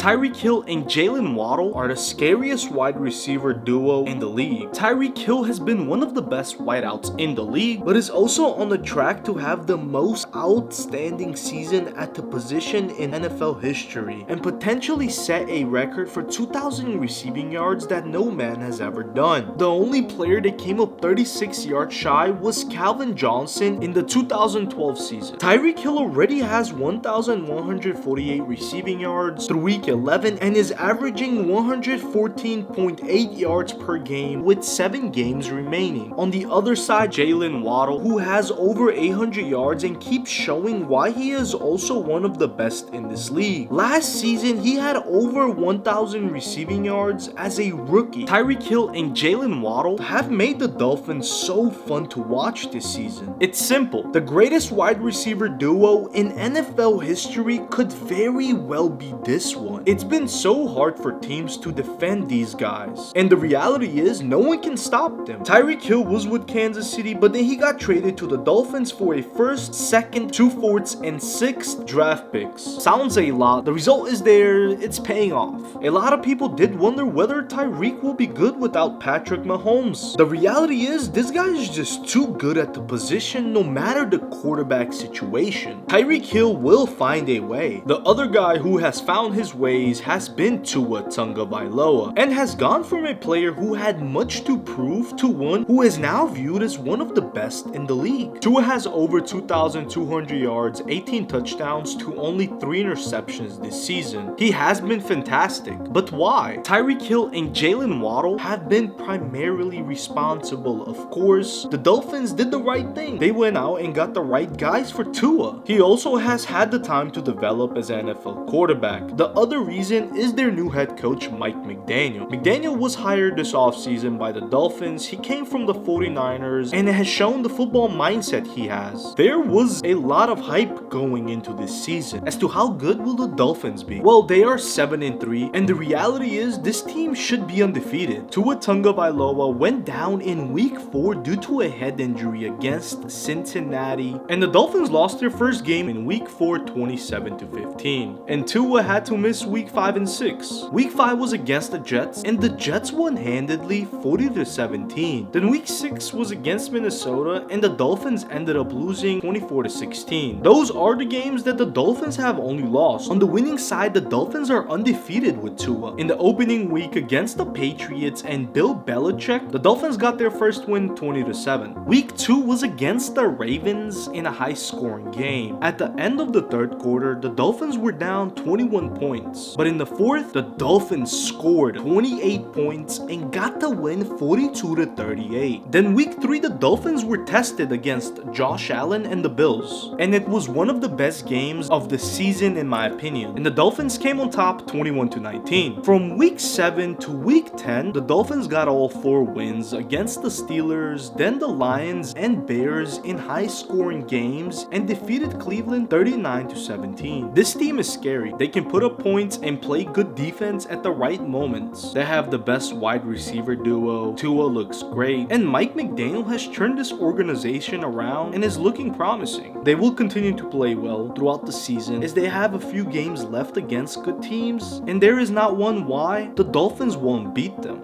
Tyreek Hill and Jaylen Waddle are the scariest wide receiver duo in the league. Tyreek Hill has been one of the best wideouts in the league, but is also on the track to have the most outstanding season at the position in NFL history, and potentially set a record for 2,000 receiving yards that no man has ever done. The only player that came up 36 yards shy was Calvin Johnson in the 2012 season. Tyreek Hill already has 1,148 receiving yards through week 11 and is averaging 114.8 yards per game with 7 games remaining. On the other side, Jaylen Waddle, who has over 800 yards and keeps showing why he is also one of the best in this league. Last season, he had over 1,000 receiving yards as a rookie. Tyreek Hill and Jaylen Waddle have made the Dolphins so fun to watch this season. It's simple. The greatest wide receiver duo in NFL history could very well be this one. It's been so hard for teams to defend these guys, and the reality is no one can stop them. Tyreek Hill was with Kansas City, but then he got traded to the Dolphins for a first, second, 2 fourths, and 6th draft picks. Sounds a lot. The result is there. It's paying off. A lot of people did wonder whether Tyreek will be good without Patrick Mahomes. The reality is this guy is just too good at the position no matter the quarterback situation. Tyreek Hill will find a way. The other guy who has found his ways has been Tua Tagovailoa, and has gone from a player who had much to prove to one who is now viewed as one of the best in the league. Tua has over 2,200 yards, 18 touchdowns to only 3 interceptions this season. He has been fantastic, but why? Tyreek Hill and Jaylen Waddle have been primarily responsible. Of course, the Dolphins did the right thing. They went out and got the right guys for Tua. He also has had the time to develop as an NFL quarterback. The other reason is their new head coach, Mike McDaniel. McDaniel was hired this offseason by the Dolphins. He came from the 49ers and has shown the football mindset he has. There was a lot of hype going into this season as to how good will the Dolphins be. Well, they are 7-3, and the reality is this team should be undefeated. Tua Tagovailoa went down in week 4 due to a head injury against Cincinnati, and the Dolphins lost their first game in week 4 27-15, and Tua had to miss week 5 and 6. Week 5 was against the Jets, and the Jets won handedly 40-17. Then week 6 was against Minnesota, and the Dolphins ended up losing 24-16. Those are the games that the Dolphins have only lost. On the winning side, the Dolphins are undefeated with Tua. In the opening week against the Patriots and Bill Belichick, the Dolphins got their first win 20-7. Week 2 was against the Ravens in a high-scoring game. At the end of the third quarter, the Dolphins were down 21 points. But in the fourth, the Dolphins scored 28 points and got the win 42-38. Then week 3, the Dolphins were tested against Josh Allen and the Bills, and it was one of the best games of the season in my opinion, and the Dolphins came on top 21-19. From week 7 to week 10, the Dolphins got all 4 wins against the Steelers, then the Lions and Bears in high-scoring games, and defeated Cleveland 39-17. This team is scary. They can put up points and play good defense at the right moments. They have the best wide receiver duo. Tua looks great, and Mike McDaniel has turned this organization around and is looking promising. They will continue to play well throughout the season as they have a few games left against good teams, and there is not one why the Dolphins won't beat them.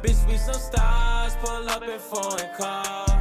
Bitch, we some stars, pull up in foreign cars.